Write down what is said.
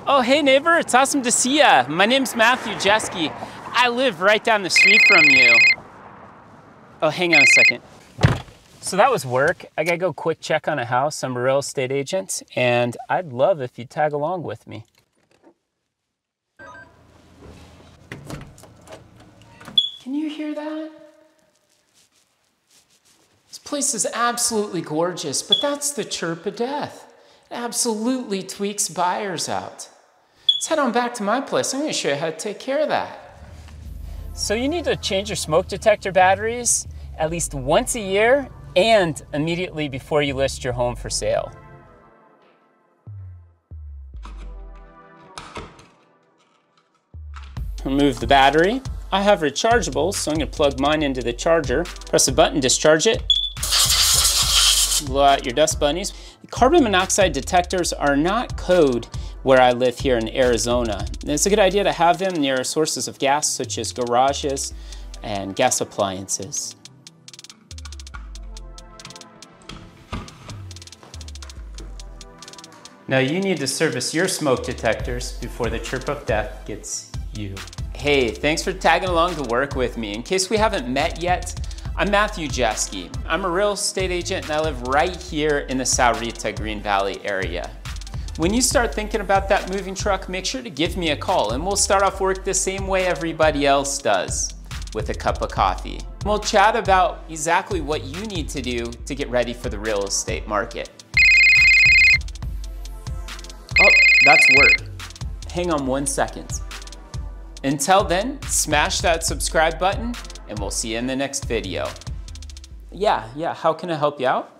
Oh, hey neighbor, it's awesome to see ya. My name's Matthew Jeschke. I live right down the street from you. Oh, hang on a second. So that was work. I gotta go quick check on a house. I'm a real estate agent, and I'd love if you'd tag along with me. Can you hear that? This place is absolutely gorgeous, but that's the chirp of death. It absolutely tweaks buyers out. Let's head on back to my place. I'm gonna show you how to take care of that. So you need to change your smoke detector batteries at least once a year and immediately before you list your home for sale. Remove the battery. I have rechargeables, so I'm gonna plug mine into the charger. Press a button, discharge it. Blow out your dust bunnies. Carbon monoxide detectors are not code where I live here in Arizona. It's a good idea to have them near sources of gas, such as garages and gas appliances. Now you need to service your smoke detectors before the chirp of death gets you. Hey, thanks for tagging along to work with me. In case we haven't met yet, I'm Matthew Jeschke. I'm a real estate agent and I live right here in the Sahuarita Green Valley area. When you start thinking about that moving truck, make sure to give me a call and we'll start off work the same way everybody else does, with a cup of coffee. We'll chat about exactly what you need to do to get ready for the real estate market. Oh, that's work. Hang on 1 second. Until then, smash that subscribe button and we'll see you in the next video. Yeah, how can I help you out?